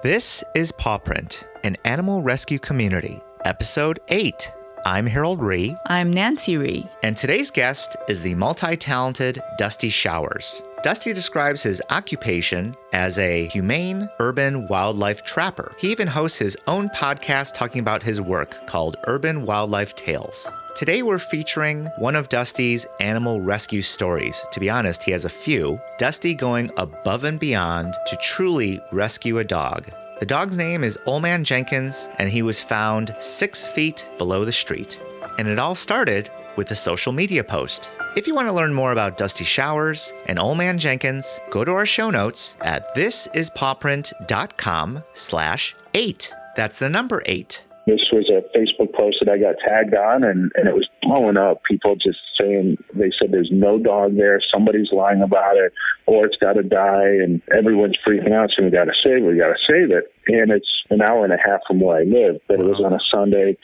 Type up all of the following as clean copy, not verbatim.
This is Paw Print, an animal rescue community, episode 8. I'm Harold Ree. I'm Nancy Ree. And today's guest is the multi-talented Dusty Showers. Dusty describes his occupation as a humane urban wildlife trapper. He even hosts his own podcast talking about his work called Urban Wildlife Tales. Today we're featuring one of Dusty's animal rescue stories. To be honest, he has a few. Dusty going above and beyond to truly rescue a dog. The dog's name is Ol Man Jenkins, and he was found 6 feet below the street. And it all started with a social media post. If you want to learn more about Dusty Showers and Ol Man Jenkins, go to our show notes at thisispawprint.com/8. That's the number 8. This was a Facebook post that I got tagged on, and it was blowing up. People just saying, they said there's no dog there, somebody's lying about it, or it's got to die, and everyone's freaking out, saying we got to save it. And it's an hour and a half from where I live, but it was on a Sunday,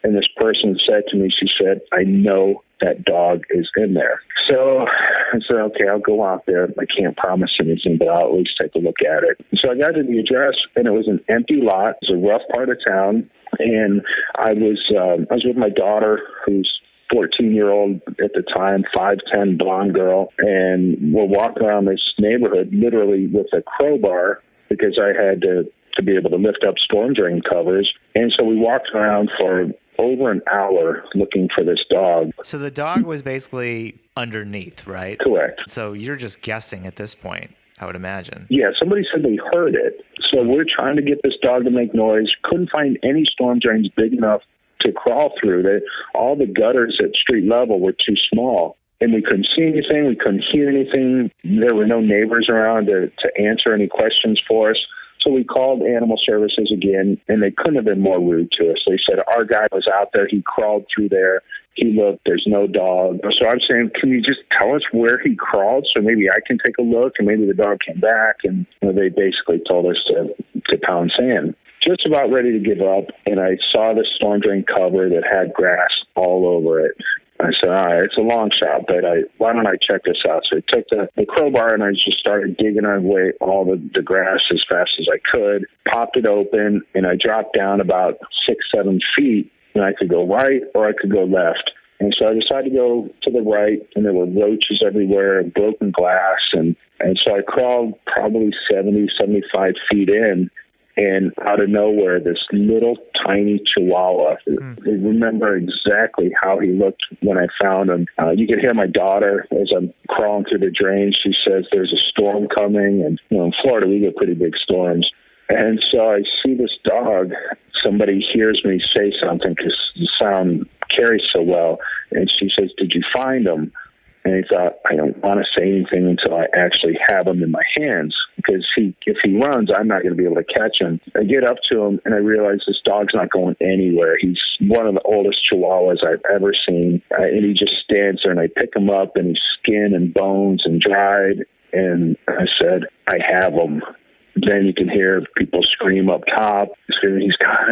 and this person said to me, she said, I know that dog is in there. So I said, okay, I'll go out there. I can't promise anything, but I'll at least take a look at it. So I got to the address, and it was an empty lot. It was a rough part of town, and I was with my daughter, who's 14-year-old at the time, 5'10", blonde girl, and we're walking around this neighborhood literally with a crowbar because I had to be able to lift up storm drain covers. And so we walked around for over an hour looking for this dog. So the dog was basically underneath, right? Correct. So you're just guessing at this point, I would imagine. Yeah, somebody said they heard it. So we're trying to get this dog to make noise. Couldn't find any storm drains big enough to crawl through. All the gutters at street level were too small. And we couldn't see anything. We couldn't hear anything. There were no neighbors around to answer any questions for us. So we called Animal Services again, and they couldn't have been more rude to us. They said, our guy was out there. He crawled through there. He looked. There's no dog. So I'm saying, can you just tell us where he crawled so maybe I can take a look, and maybe the dog came back? And they basically told us to pound sand. Just about ready to give up, and I saw the storm drain cover that had grass all over it. I said, all right, it's a long shot, but why don't I check this out? So I took the crowbar, and I just started digging away all the grass as fast as I could, popped it open, and I dropped down about 6-7 feet, and I could go right or I could go left. And so I decided to go to the right, and there were roaches everywhere and broken glass. And so I crawled probably 70-75 feet in. And out of nowhere, this little tiny chihuahua. I remember exactly how he looked when I found him. You could hear my daughter as I'm crawling through the drain. She says there's a storm coming. And in Florida, we get pretty big storms. And so I see this dog. Somebody hears me say something because the sound carries so well. And she says, did you find him? And he thought, I don't want to say anything until I actually have him in my hands, because if he runs, I'm not going to be able to catch him. I get up to him, and I realize this dog's not going anywhere. He's one of the oldest chihuahuas I've ever seen, and he just stands there, and I pick him up, and he's skin and bones and dried, and I said, I have him. Then you can hear people scream up top, screaming, he's got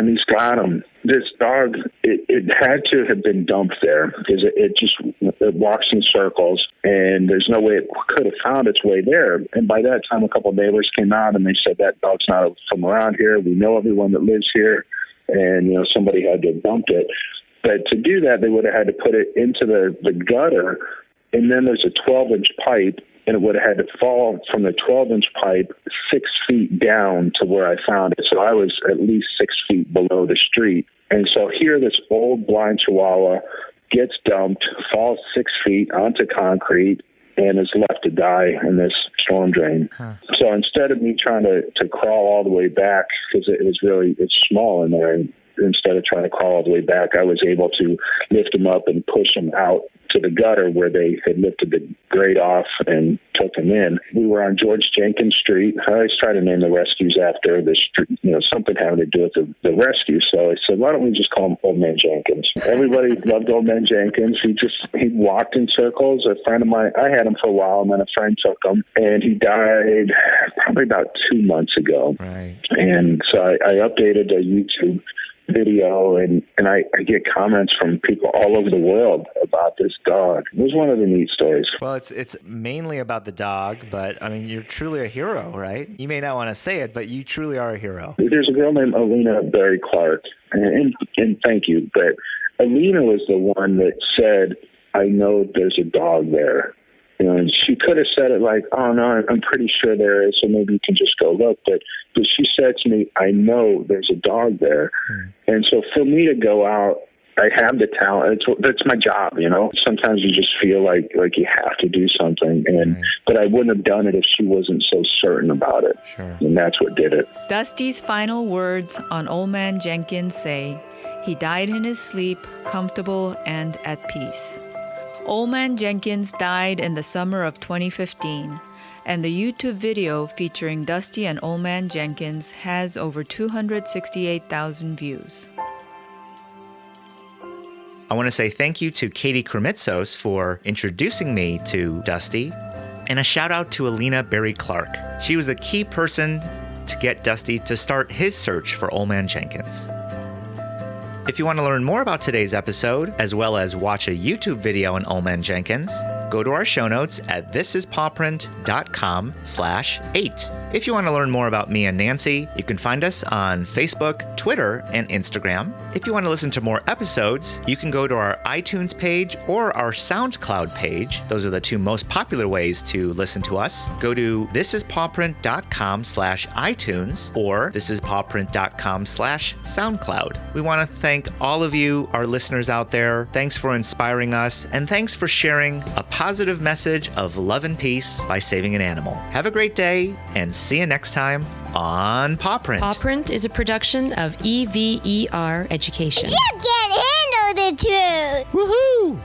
him. This dog, it had to have been dumped there because it walks in circles, and there's no way it could have found its way there. And by that time, a couple of neighbors came out, and they said, that dog's not from around here. We know everyone that lives here, and, somebody had to have dumped it. But to do that, they would have had to put it into the gutter, and then there's a 12-inch pipe, and it would have had to fall from the 12-inch pipe 6 feet down to where I found it. So I was at least 6 feet below the street. And so here this old blind chihuahua gets dumped, falls 6 feet onto concrete, and is left to die in this storm drain. So instead of me trying to crawl all the way back, because it's small in there, and instead of trying to crawl all the way back, I was able to lift him up and push him out to the gutter where they had lifted the grate off and took him in. We were on George Jenkins Street. I always try to name the rescues after the street, something having to do with the rescue. So I said, why don't we just call him Ol Man Jenkins? Everybody loved Ol Man Jenkins. He walked in circles. A friend of mine, I had him for a while, and then a friend took him, and he died probably about 2 months ago. Right. And so I updated the YouTube video, and I get comments from people all over the world about this dog. It was one of the neat stories. Well, it's mainly about the dog, but I mean, you're truly a hero, right? You may not want to say it, but you truly are a hero. There's a girl named Alina Berry Clark, and thank you, but Alina was the one that said, I know there's a dog there. You know, and she could have said it like, oh, no, I'm pretty sure there is, so maybe you can just go look. But she said to me, I know there's a dog there. And so for me to go out, I have the talent. That's my job, you know. Sometimes you just feel like you have to do something. But I wouldn't have done it if she wasn't so certain about it. Sure. And that's what did it. Dusty's final words on Ol Man Jenkins say, he died in his sleep, comfortable and at peace. Ol Man Jenkins died in the summer of 2015, and the YouTube video featuring Dusty and Ol Man Jenkins has over 268,000 views. I want to say thank you to Katie Krimitsos for introducing me to Dusty, and a shout out to Alina Berry Clark. She was a key person to get Dusty to start his search for Ol Man Jenkins. If you want to learn more about today's episode, as well as watch a YouTube video on Ol Man Jenkins, go to our show notes at thisispawprint.com/8. If you want to learn more about me and Nancy, you can find us on Facebook, Twitter, and Instagram. If you want to listen to more episodes, you can go to our iTunes page or our SoundCloud page. Those are the two most popular ways to listen to us. Go to thisispawprint.com/iTunes or thisispawprint.com/SoundCloud. We want to thank all of you, our listeners out there. Thanks for inspiring us, and thanks for sharing a positive message of love and peace by saving an animal. Have a great day, and see you next time on Paw Print. Paw Print is a production of EVER Education. You can't handle the truth! Woohoo!